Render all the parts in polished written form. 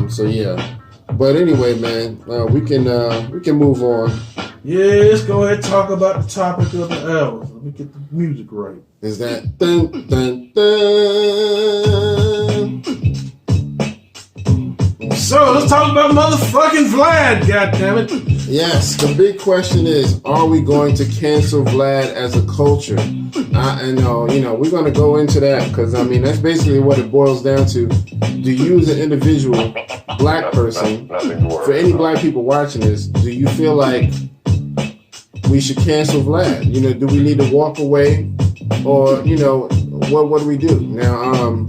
So yeah. But anyway, man, we can move on. Yeah, let's go ahead and talk about the topic of the hour. Let me get the music right. Is that dun dun dun? So let's talk about motherfucking Vlad, goddammit. Yes, the big question is, are we going to cancel Vlad as a culture? I know, we're going to go into that because, I mean, that's basically what it boils down to. Do you as an individual black person, for any black people watching this, do you feel like we should cancel Vlad? Do we need to walk away? Or, what do we do? Now,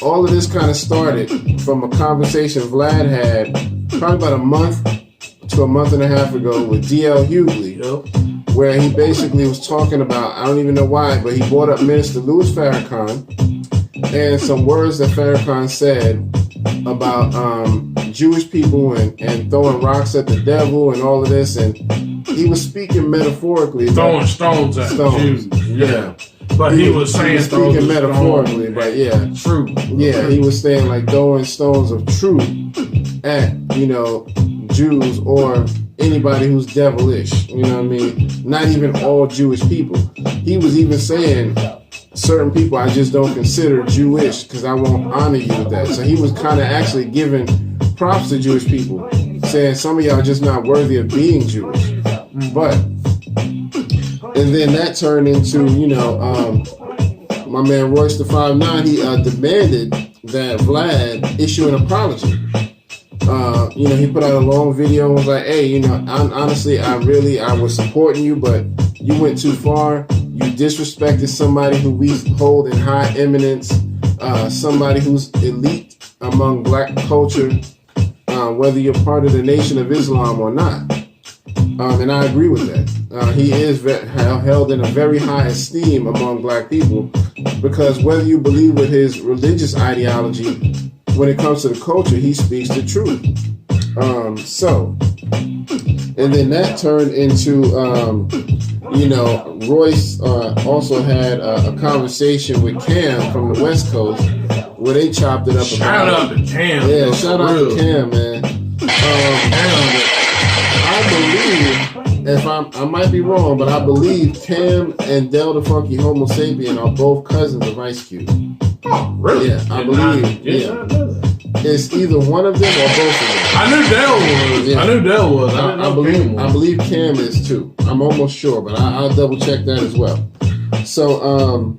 all of this kind of started from a conversation Vlad had probably about a month to a month and a half ago with D.L. Hughley, where he basically was talking about, I don't even know why, but he brought up Minister Louis Farrakhan and some words that Farrakhan said about Jewish people and throwing rocks at the devil and all of this, and he was speaking metaphorically. Throwing stones at Jews. Yeah. But he was saying speaking metaphorically, but yeah. True. Yeah, he was saying like throwing stones of truth at, Jews or anybody who's devilish. You know what I mean? Not even all Jewish people. He was even saying certain people I just don't consider Jewish because I won't honor you with that. So he was kind of actually giving props to Jewish people, saying some of y'all are just not worthy of being Jewish. But, and then that turned into, my man Royce the 5'9", he demanded that Vlad issue an apology. He put out a long video and was like, hey, honestly, I was supporting you, but you went too far. You disrespected somebody who we hold in high eminence, somebody who's elite among black culture, whether you're part of the Nation of Islam or not. And I agree with that. He is held in a very high esteem among black people because whether you believe with his religious ideology, when it comes to the culture, he speaks the truth. And then that turned into, Royce also had a conversation with Cam from the West Coast where they chopped it up. Shout out to Cam. Yeah, shout out to Cam, man. I believe, I might be wrong, but I believe Cam and Del the Funky Homo Sapien are both cousins of Ice Cube. Oh, really? Yeah, I believe. It's either one of them or both of them. I knew Del was. Yeah. I knew Del was. I believe Cam is too. I'm almost sure, but I'll double check that as well. So,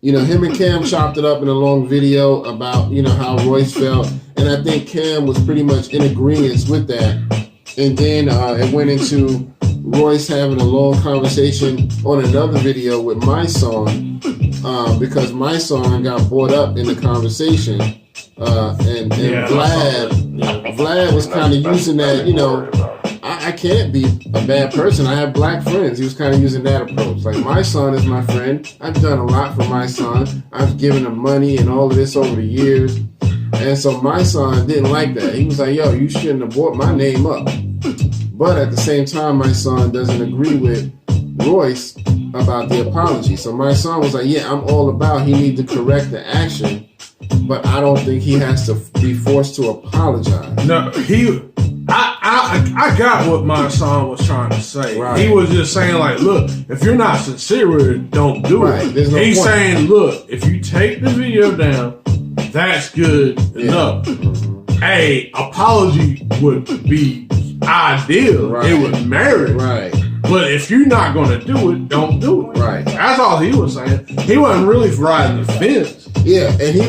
him and Cam chopped it up in a long video about, how Royce felt. And I think Cam was pretty much in agreement with that. And then it went into Royce having a long conversation on another video with my song because my song got brought up in the conversation. And Vlad was kind of using that, I can't be a bad person. I have black friends. He was kind of using that approach. Like, my son is my friend. I've done a lot for my son. I've given him money and all of this over the years. And so my son didn't like that. He was like, yo, you shouldn't have brought my name up. But at the same time, my son doesn't agree with Royce about the apology. So my son was like, yeah, I'm all about he needs to correct the action, but I don't think he has to be forced to apologize. No, I got what my son was trying to say. Right. He was just saying, like, look, if you're not sincere with it, don't do it. He's point. Saying, look, if you take the video down, that's good enough. A apology would be ideal. Right. It would merit. Right. But if you're not going to do it, don't do it. Right. That's all he was saying. He wasn't really riding the fence. Yeah, and he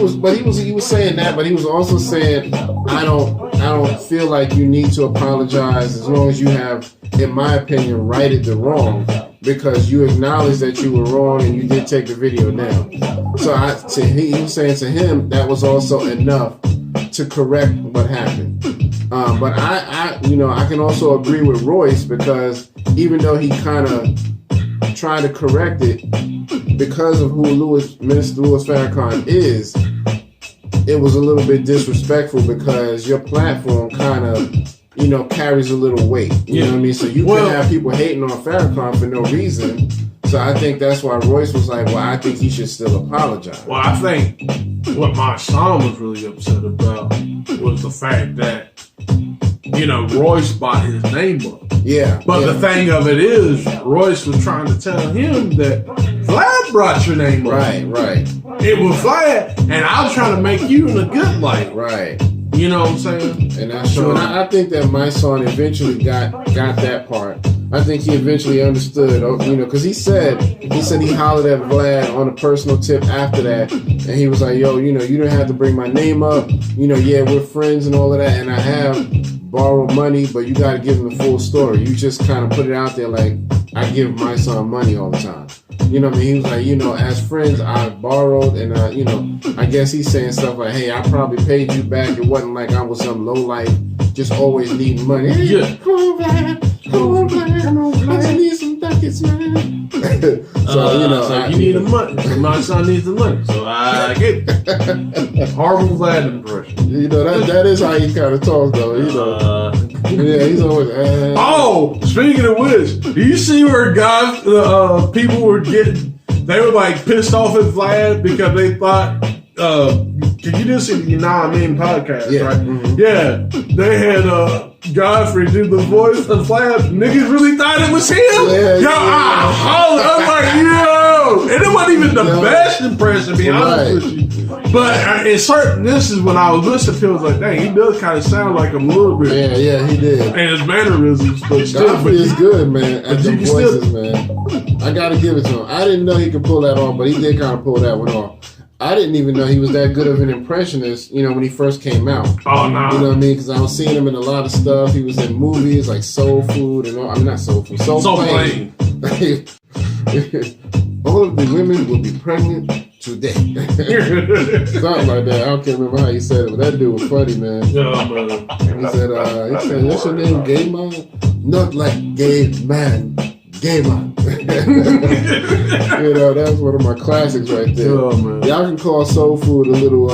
was saying that, but he was also saying, I don't feel like you need to apologize as long as you have, in my opinion, righted the wrong, because you acknowledge that you were wrong and you did take the video down. So he was saying to him that was also enough to correct what happened. But I can also agree with Royce, because even though he kind of tried to correct it, because of who Minister Louis Farrakhan is, it was a little bit disrespectful, because your platform kind of, carries a little weight. You know what I mean? So you can have people hating on Farrakhan for no reason. So So I think that's why Royce was like, well, I think he should still apologize. Well, I think what my son was really upset about was the fact that, Royce bought his name up. Yeah. But the thing of it is, Royce was trying to tell him that Vlad brought your name up. Right. It was Vlad, and I was trying to make you in a good light. Right. You know what I'm saying? And that's true. And I think that my son eventually got that part. I think he eventually understood, because he said he hollered at Vlad on a personal tip after that, and he was like, yo, you don't have to bring my name up. Yeah, we're friends and all of that, and I have borrowed money, but you got to give him the full story. You just kind of put it out there like, I give my son money all the time. You know what I mean? He was like, as friends, I borrowed, and, I guess he's saying stuff like, hey, I probably paid you back. It wasn't like I was some lowlife, just always needing money. Hey, yeah. Come on, Vlad. I just need some ducats, man. So you need the money. So my son needs the money. So I get it. Horrible Vlad impression. That is how he kind of talks, though. Yeah, he's always. Oh, speaking of which, do you see where guys, people were getting? They were like pissed off at Vlad because they thought. Can you just see the podcast, right? Mm-hmm. Yeah, they had Godfrey do the voice of Vlad. Niggas really thought it was him. Yeah, I hollered. I'm like, yo, and it wasn't even the best impression, to be honest with you. But in certain instances, when I was listening to it, I was like, dang, he does kind of sound like him a little bit. Yeah, he did. And his mannerisms, but still. Godfrey is good, man, at the voices, man. I gotta give it to him. I didn't know he could pull that off, but he did kind of pull that one off. I didn't even know he was that good of an impressionist, when he first came out. Oh, no. You know what I mean? Because I was seeing him in a lot of stuff. He was in movies like Soul Food and all. I mean, not Soul Food. Soul Plane. All of the women will be pregnant today. Something like that. I can't remember how he said it, but that dude was funny, man. Yeah, brother. He said, what's your name, Gay Man? Not like Gay Man. Gay Man. That's one of my classics right there. Oh, man. Y'all can call Soul Food a little,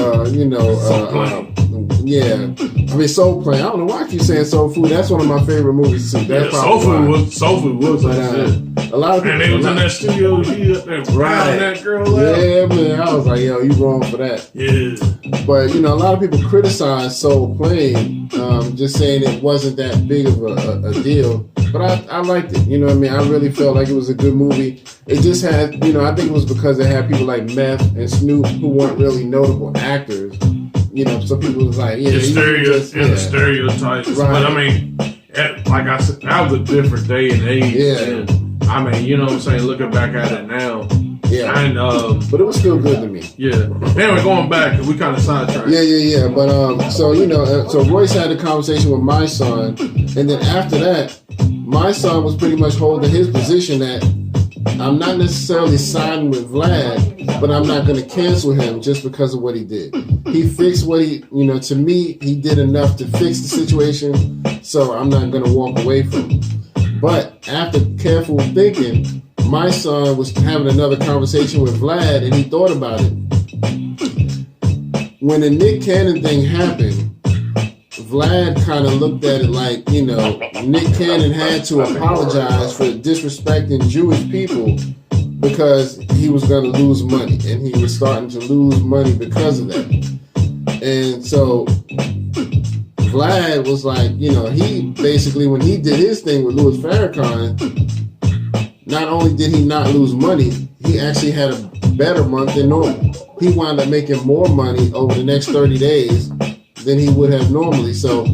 yeah. I mean, Soul Plane. I don't know why I keep saying Soul Food. That's one of my favorite movies too. That's Soul Food was a lot of people. And they was in that studio. He up there grinding that girl out. Yeah, man. I was like, yo, you wrong for that. Yeah. But a lot of people criticize Soul Plane, just saying it wasn't that big of a deal. But I liked it. You know what I mean? I really felt like it was a good movie. It just had, I think it was because it had people like Meth and Snoop who weren't really notable actors. So people was like, yeah, the stereotypes. Right. But I mean, like I said, that was a different day and age. Yeah. And, I mean, you know what I'm saying? Looking back at it now. Yeah. And, but it was still good to me. Yeah. Anyway, going back, we kind of sidetracked. Yeah. But so Royce had a conversation with my son, and then after that, my son was pretty much holding his position that I'm not necessarily siding with Vlad, but I'm not going to cancel him just because of what he did. He fixed what to me, he did enough to fix the situation, so I'm not going to walk away from him. But after careful thinking, my son was having another conversation with Vlad, and he thought about it. When the Nick Cannon thing happened, Vlad kind of looked at it like, Nick Cannon had to apologize for disrespecting Jewish people because he was going to lose money, and he was starting to lose money because of that. And so Vlad was like, he basically, when he did his thing with Louis Farrakhan, not only did he not lose money, he actually had a better month than normal. He wound up making more money over the next 30 days than he would have normally. So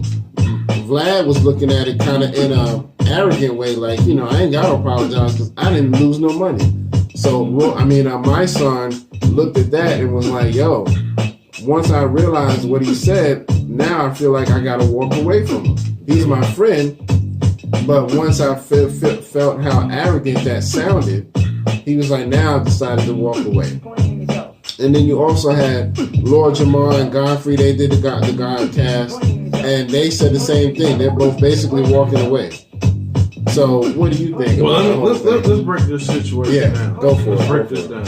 Vlad was looking at it kind of in an arrogant way, like, I ain't got to apologize because I didn't lose no money. So, my son looked at that and was like, yo, once I realized what he said, now I feel like I got to walk away from him. He's my friend, but once I felt how arrogant that sounded, he was like, now I decided to walk away. And then you also had Lord Jamar and Godfrey. They did the God cast, and they said the same thing. They're both basically walking away. So what do you think? Well, let's break this situation down. Go for it. Let's break this down.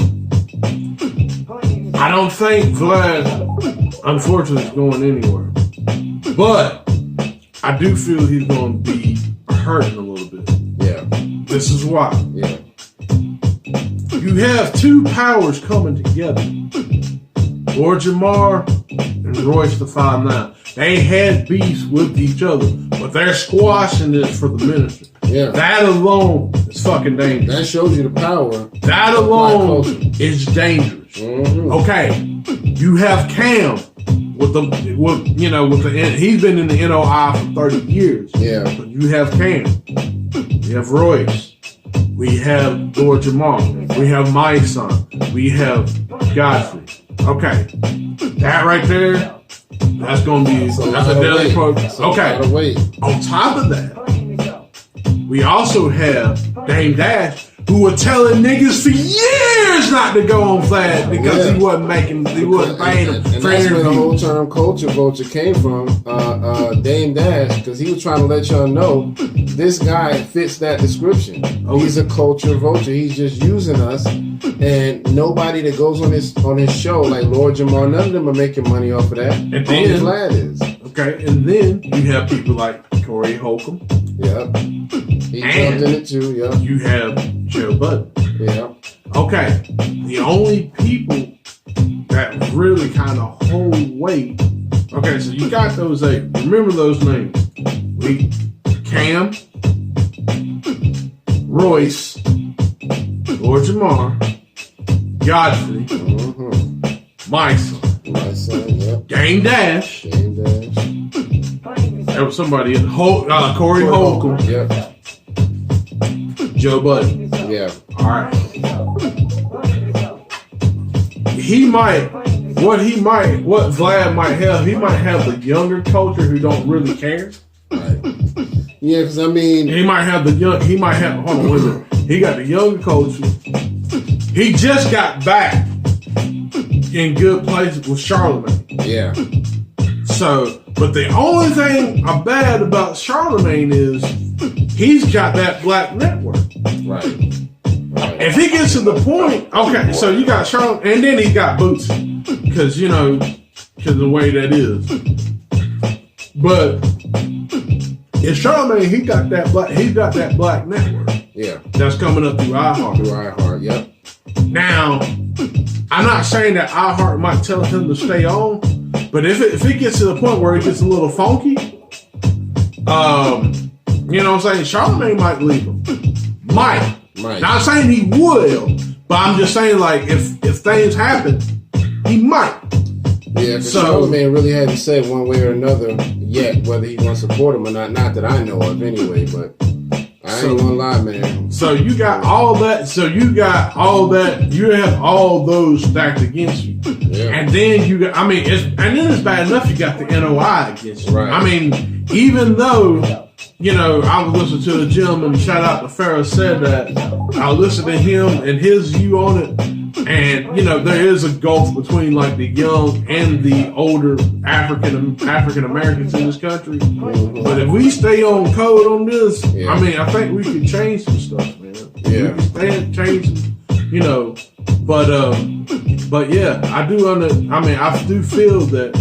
I don't think Vlad, unfortunately, is going anywhere. But I do feel he's going to be hurting a little bit. Yeah. This is why. Yeah. you have two powers coming together. Lord Jamar and Royce the 5'9". They had beefs with each other, but they're squashing this for the ministry. Yeah. That alone is fucking dangerous. That shows you the power. That alone is dangerous. Mm-hmm. Okay. You have Cam he's been in the NOI for 30 years. Yeah. But you have Cam. You have Royce. We have Lord Jamar. We have my son. We have Godfrey. Okay. That right there, that's going to be, that's a deadly program. Okay. On top of that, we also have Dame Dash, who were telling niggas for years not to go on Vlad because he wasn't paying them and that's where the whole term culture vulture came from, Dame Dash, because he was trying to let y'all know this guy fits that description. He's a culture vulture. He's just using us, and nobody that goes on his show, like Lord Jamar, none of them are making money off of that. And only Vlad is. Okay, and then you have people like Corey Holcomb. Yep. He jumped in it too, yep. You have Joe Budden. Yep. Okay, the only people that really kind of hold weight. Okay, so you got those eight. Remember those names. Cam, Royce, Lord Jamar, Godfrey, my son, yep. Dame Dash. There was somebody in Corey Holcomb. Yep. Joe Budden. Yeah. All right. What Vlad might have, he might have the younger culture who don't really care. Right. Yeah, because I mean, hold on, wait a minute. He got the younger culture. He just got back in good places with Charlemagne. Yeah. So, but the only thing bad about Charlemagne is he's got that black network. Right. If he gets to the point, okay, so you got Charlemagne, and then he got Bootsy, because of the way that is. But if Charlemagne, he got that black network. Yeah. That's coming up through iHeart. Yep. Now, I'm not saying that iHeart might tell him to stay on, but if it gets to the point where it gets a little funky, you know what I'm saying? Charlemagne might leave him. Might. Not saying he will, but I'm just saying, like, if things happen, he might. Yeah, because Charlemagne really hasn't said one way or another yet whether he's going to support him or not. Not that I know of anyway, but I ain't gonna lie, man. So you got all that. You have all those stacked against you. Yeah. And then you got, it's bad enough you got the NOI against you. Right. I mean, even though, I was listening to the gentleman, shout out to Farrah, said that I listened to him and his view on it. And, there is a gulf between like the young and the older African Americans in this country. Mm-hmm. But if we stay on code on this, I think we can change some stuff, man. Yeah. We can change some, but yeah, I do feel that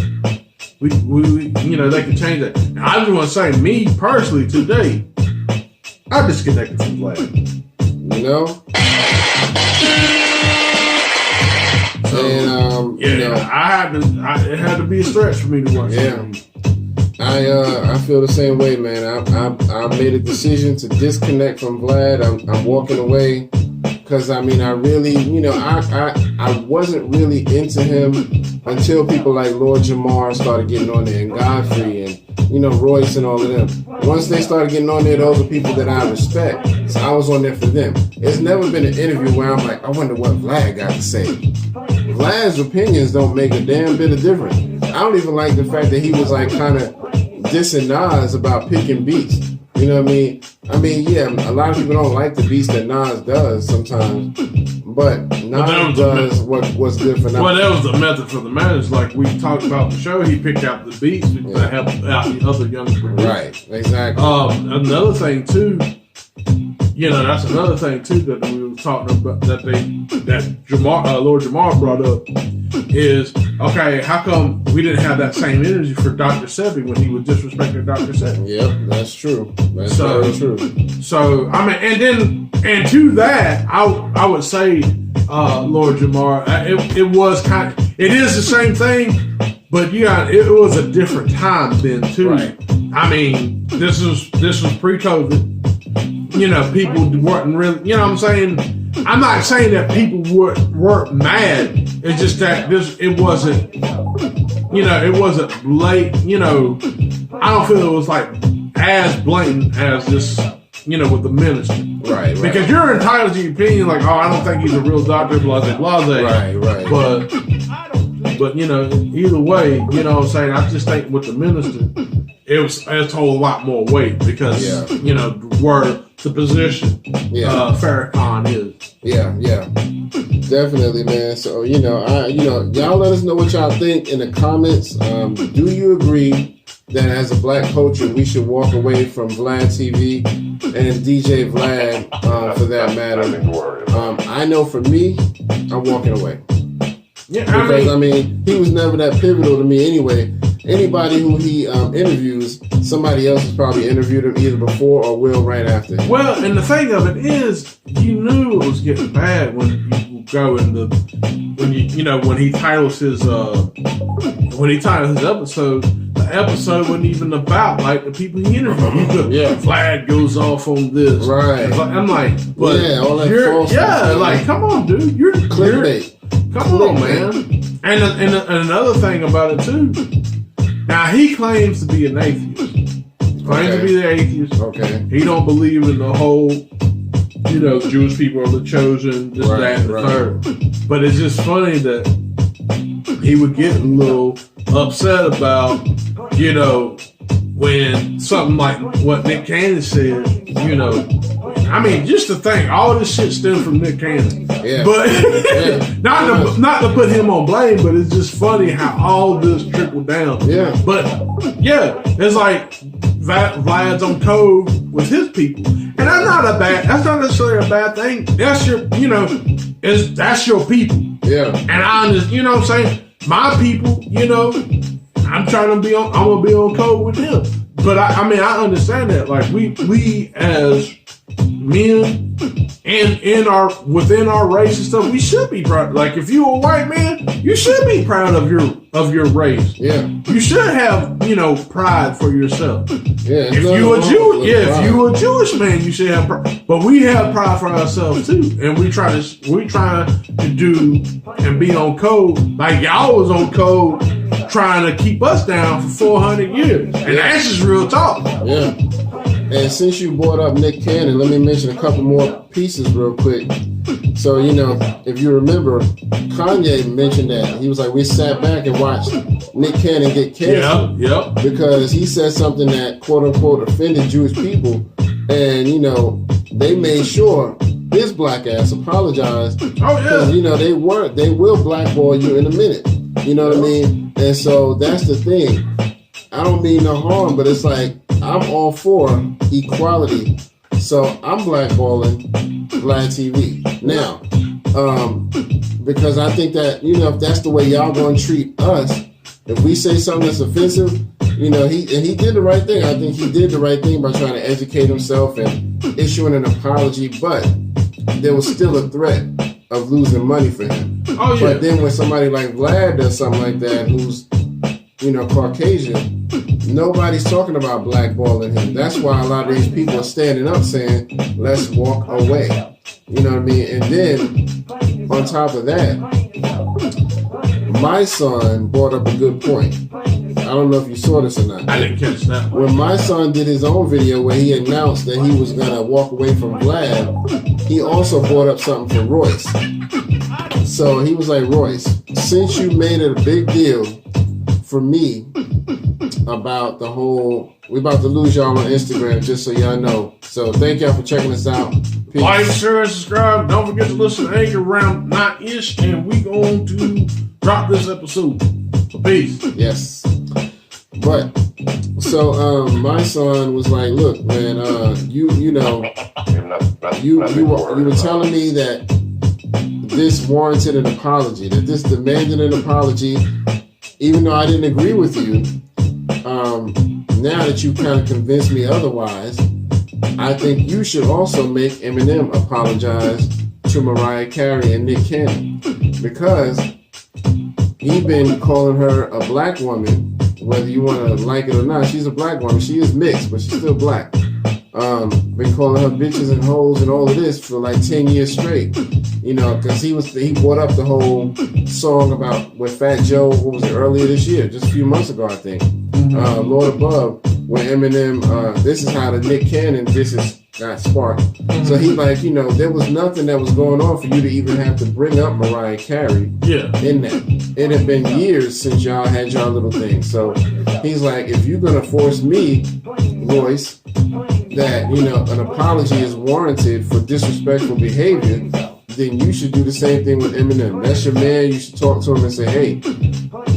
we they can change that. Now, I just want to say, me personally, today, I disconnected from Vlad. And it had to be a stretch for me to watch. Yeah, I feel the same way, man. I made a decision to disconnect from Vlad. I'm walking away because I really, I wasn't really into him until people like Lord Jamar started getting on there, and Godfrey and Royce and all of them. Once they started getting on there, those are people that I respect. So I was on there for them. It's never been an interview where I'm like, I wonder what Vlad got to say. Vlad's opinions don't make a damn bit of difference. I don't even like the fact that he was like kind of dissing Nas about picking beats. You know what I mean? Yeah, a lot of people don't like the beats that Nas does sometimes, but Nas does what's good for Nas. Well, that was the method for the madness. Like we talked about the show, he picked out the beats that helped out the other young producers. Right, exactly. Another thing too, that's another thing too that we were talking about that Lord Jamar brought up is, okay, how come we didn't have that same energy for Dr. Sebi when he was disrespecting Dr. Sebi? Yep, that's true. That's very true. So, and to that, I would say Lord Jamar. It is the same thing, but it was a different time then too. Right. I mean, this was pre-COVID. People weren't really. You know what I'm saying? I'm not saying that people weren't mad. It's just that it wasn't. It wasn't blatant. I don't feel it was like as blatant as this. With the minister. Right. Because you're entitled to your opinion, like, I don't think he's a real doctor, blase, blase. Right. But either way, what I'm saying? I just think with the minister, it's a whole lot more weight because, where the position Farrakhan is. Yeah. Definitely, man. So, y'all let us know what y'all think in the comments. Do you agree that as a black culture, we should walk away from Vlad TV and DJ Vlad, for that matter? I know for me, I'm walking away. Yeah, because he was never that pivotal to me anyway. Anybody who he interviews, somebody else has probably interviewed him either before or will right after. Well, and the thing of it is, you knew it was getting bad when you go in when he titles his episode. The episode wasn't even about like the people he interviewed. Vlad goes off on this. Right. I'm like, but all that false stuff, like, come on, dude. You're clickbait. Come on, man. And another thing about it too. Now he claims to be an atheist. To be the atheist. Okay. He don't believe in the whole, Jewish people are the chosen, this, that, and the third. But it's just funny that he would get a little upset about, when something like what Nick Cannon said, just to think, all this shit stemmed from Nick Cannon. Yeah. But not to put him on blame, but it's just funny how all this trickled down. Yeah. But it's like Vlad's on code with his people. And that's not necessarily a bad thing. That's your, that's your people. Yeah. And I just, what I'm saying? My people, I'm going to be on code with them. But I understand that. Like we as men and within our race and stuff, we should be proud. Like if you're a white man, you should be proud of your race. Yeah. You should have, pride for yourself. Yeah. If you're a Jewish man, you should have pride. But we have pride for ourselves too. And we try to do and be on code like y'all was on code trying to keep us down for 400 years. And that's just real talk. Yeah. And since you brought up Nick Cannon, let me mention a couple more pieces real quick. So, if you remember, Kanye mentioned that. He was like, we sat back and watched Nick Cannon get canceled. Yeah. Because he said something that, quote unquote, offended Jewish people. And, they made sure his black ass apologized. Oh, yeah. Because, they will blackball you in a minute. You know what I mean? And so that's the thing. I don't mean no harm, but it's like, I'm all for equality. So I'm blackballing Vlad TV. Now, because I think that, if that's the way y'all gonna treat us, if we say something that's offensive, he did the right thing. I think he did the right thing by trying to educate himself and issuing an apology, but there was still a threat of losing money for him. Oh, yeah. But then when somebody like Vlad does something like that, who's, Caucasian, nobody's talking about blackballing him. That's why a lot of these people are standing up saying, let's walk away. You know what I mean? And then, on top of that, my son brought up a good point. I don't know if you saw this or not. I didn't catch that. When my son did his own video where he announced that he was going to walk away from Vlad, he also brought up something for Royce. So he was like, Royce, since you made it a big deal for me about the whole, we about to lose y'all on Instagram, just so y'all know. So thank y'all for checking us out. Peace. Like, share, and subscribe. Don't forget to listen to Anchor around 9-ish, and we going to drop this episode. So peace. Yes. But so my son was like, look, man, you were telling me that this warranted an apology, that this demanded an apology, even though I didn't agree with you. Now that you kind of convinced me otherwise, I think you should also make Eminem apologize to Mariah Carey and Nick Cannon, because he been calling her a black woman, whether you want to like it or not. She's a black woman. She is mixed, but she's still black. Been calling her bitches and hoes and all of this for like 10 years straight. You know, because he brought up the whole song about with Fat Joe, what was it, earlier this year, just a few months ago, I think. Lord Above, where Eminem, this is how the Nick Cannon, this is got sparked. So he like, you know, there was nothing that was going on for you to even have to bring up Mariah Carey in that. It had been years since y'all had y'all little thing. So he's like, if you're going to force me, Royce, that, you know, an apology is warranted for disrespectful behavior, then you should do the same thing with Eminem. That's your man. You should talk to him and say, hey,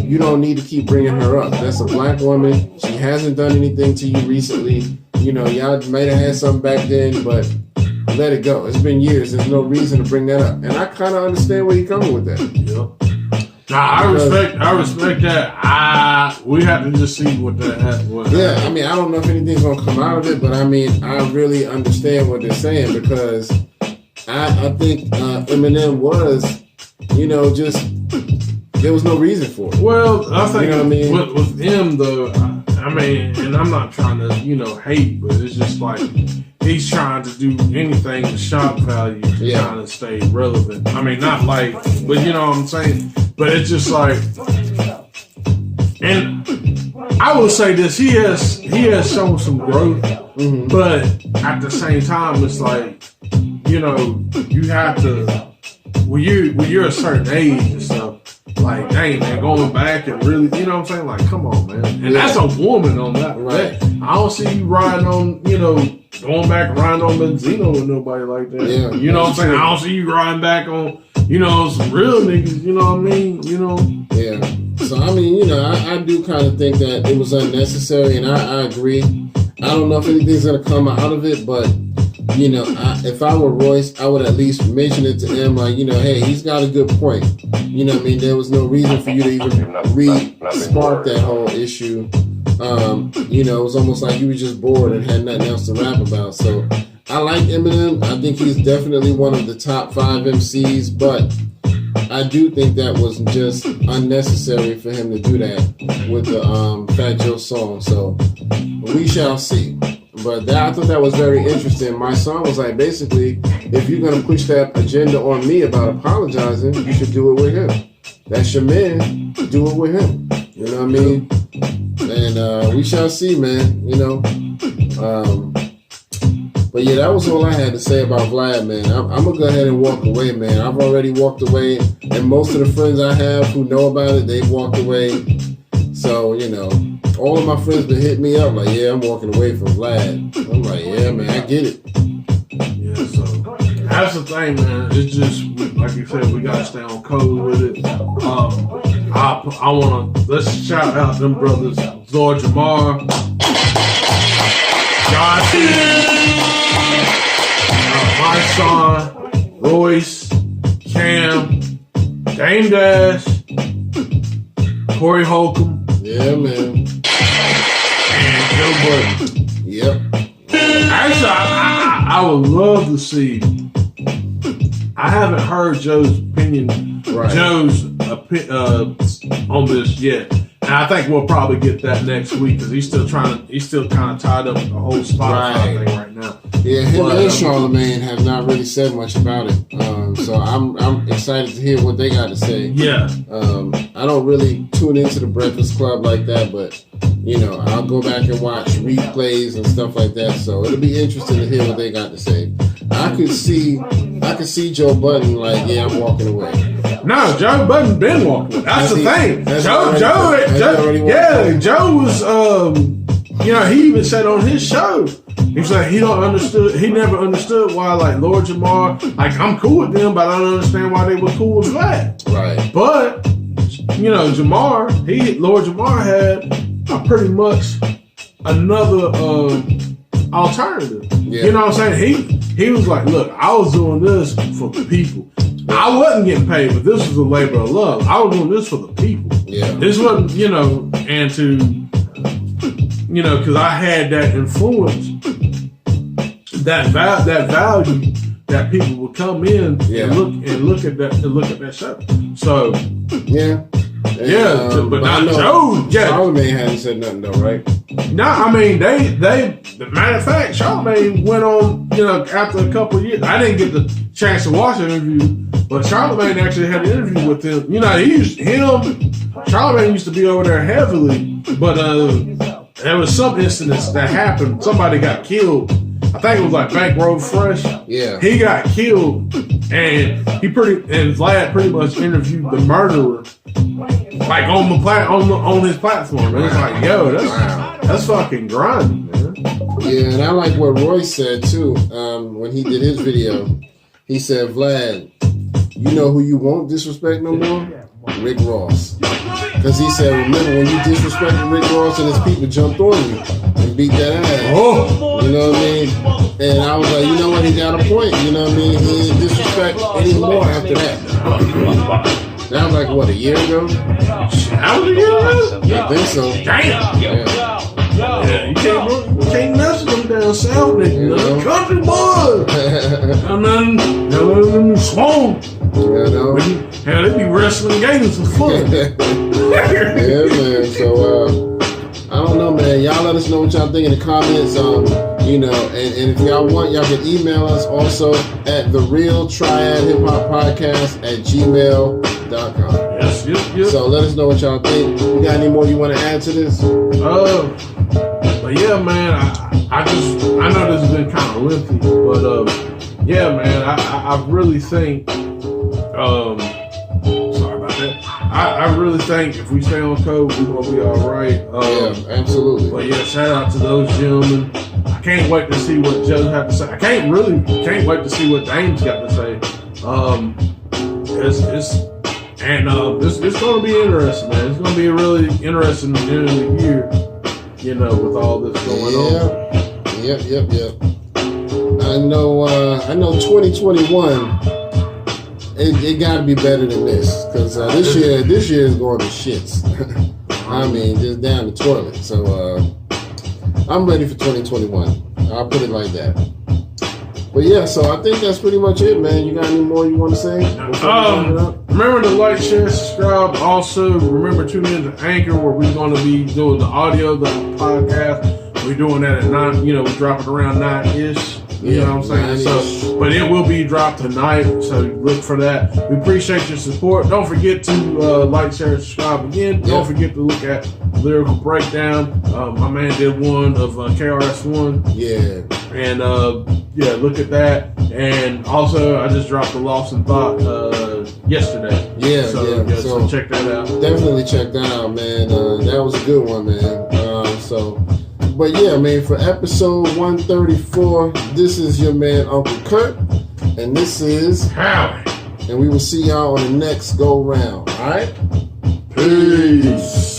you don't need to keep bringing her up. That's a black woman. She hasn't done anything to you recently. You know, y'all might have had something back then, but let it go. It's been years. There's no reason to bring that up. And I kind of understand where you're coming with that. Yep. Nah, I respect that. We have to just see what that was. Yeah, I mean, I don't know if anything's going to come out of it, but I mean, I really understand what they're saying, because I think Eminem was, you know, just, there was no reason for it. Well, I think, you know what I mean? With him, though, I mean, and I'm not trying to, you know, hate, but it's just like he's trying to do anything to shock value to kind of stay relevant. I mean, not like, but you know what I'm saying? But it's just like, and I will say this, he has shown some growth, but at the same time, it's like, you know, you have to, when you're a certain age and stuff, like, dang, man, going back and really, you know what I'm saying? Like, come on, man. And that's a woman on that. Right. I don't see you riding on, you know, going back and riding on Benzino with nobody like that. Yeah. You know what I'm saying? I don't see you riding back on, you know, some real niggas, you know what I mean? You know? Yeah. So, I mean, you know, I do kind of think that it was unnecessary, and I agree. I don't know if anything's going to come out of it, but, you know, if I were Royce, I would at least mention it to him, like, you know, hey, he's got a good point. You know what I mean? There was no reason for you to even re-spark that whole issue. You know, it was almost like you were just bored and had nothing else to rap about. So I like Eminem. I think he's definitely one of the top 5 MCs, but I do think that was just unnecessary for him to do that with the Fat Joe song. So we shall see. But I thought that was very interesting. My son was like, basically, if you're going to push that agenda on me about apologizing, you should do it with him. That's your man. Do it with him. You know what I mean? And we shall see, man. You know? But yeah, that was all I had to say about Vlad, man. I'm going to go ahead and walk away, man. I've already walked away. And most of the friends I have who know about it, they've walked away. So, you know, all of my friends been hitting me up like, yeah, I'm walking away from Vlad. I'm like, yeah, man, I get it. Yeah, so that's the thing, man. It's just, like you said, we got to stay on code with it. I want to, let's shout out them brothers, Zor Jamar, Josh, my son, Royce, Cam, Dame Dash, Corey Holcomb. Yeah, man. And Joe Budden. Yep. Actually, I would love to see. I haven't heard Joe's opinion. Right. Joe's on this yet, and I think we'll probably get that next week because he's still kind of tied up with the whole Spotify thing right now. Yeah, him and Charlemagne have not really said much about it. So I'm excited to hear what they got to say. Yeah. I don't really tune into the Breakfast Club like that, but you know, I'll go back and watch replays and stuff like that. So it'll be interesting to hear what they got to say. I could see Joe Budden like, yeah, I'm walking away. No, Joe Budden been walking away. That's the thing. Joe was, you know, he even said on his show, he was like, he never understood why, like, Lord Jamar, like, I'm cool with them, but I don't understand why they were cool with Vlad. Right. But, you know, Lord Jamar had a pretty much another alternative. Yeah. You know what I'm saying? He was like, look, I was doing this for the people. I wasn't getting paid, but this was a labor of love. I was doing this for the people. Yeah. This wasn't, you know, and to, you know, because I had that influence, that value that people would come in and look at that show. So yeah. But not Joe. Charlamagne hadn't said nothing though, right? Nah, I mean they. Matter of fact, Charlamagne went on. After a couple of years, I didn't get the chance to watch the interview, but Charlamagne actually had an interview with him. Charlamagne used to be over there heavily, but there was some incidents that happened. Somebody got killed. I think it was like Bank Road Fresh. Yeah, he got killed, and Vlad pretty much interviewed the murderer, like on his platform. And it's like, yo, that's fucking grinding, man. Yeah, and I like what Roy said too. When he did his video, he said, Vlad, you know who you won't disrespect no more? Rick Ross. Because he said, remember when you disrespected Rick Ross and his people jumped on you and beat that ass. Oh. You know what I mean? And I was like, you know what? He got a point. You know what I mean? He didn't disrespect anymore after that. That was like, what, a year ago? That was a year ago? I think so. Damn. Yeah, you can't mess with them down south, nigga. Country boys. Nothing swole. Hell, they be wrestling games for fun. Yeah, man. So, I don't know, man. Y'all let us know what y'all think in the comments. And if y'all want, y'all can email us also at therealtriadhiphop.podcast@gmail.com. Yes. So let us know what y'all think. You got any more you want to add to this? But yeah, man, I know this has been kind of lengthy, but yeah, man, I really think, sorry about that. I really think if we stay on code, we're gonna be all right. Yeah, absolutely. But yeah, shout out to those gentlemen. I can't wait to see what Joe had to say. I can't wait to see what Dame's got to say. It's going to be interesting, man. It's going to be a really interesting beginning of the year, with all this going on. Yep. I know 2021, it got to be better than this, because this year is going to shits. I mean, just down the toilet. So I'm ready for 2021. I'll put it like that. But yeah, so I think that's pretty much it, man. You got any more you want to say? Remember to like, share, subscribe. Also, remember tune in to Anchor, where we're going to be doing the audio, the podcast. We're doing that at 9. We drop it around 9-ish. You know what I'm saying? But it will be dropped tonight, so look for that. We appreciate your support. Don't forget to like, share, and subscribe again. Don't forget to look at Lyrical Breakdown. My man did one of KRS-One. Yeah. And look at that. And also, I just dropped the Lost in Thought yesterday. So check that out. Definitely check that out, man. That was a good one, man. But yeah, man, for episode 134, this is your man, Uncle Kurt. And this is Howie. And we will see y'all on the next go round. All right? Peace.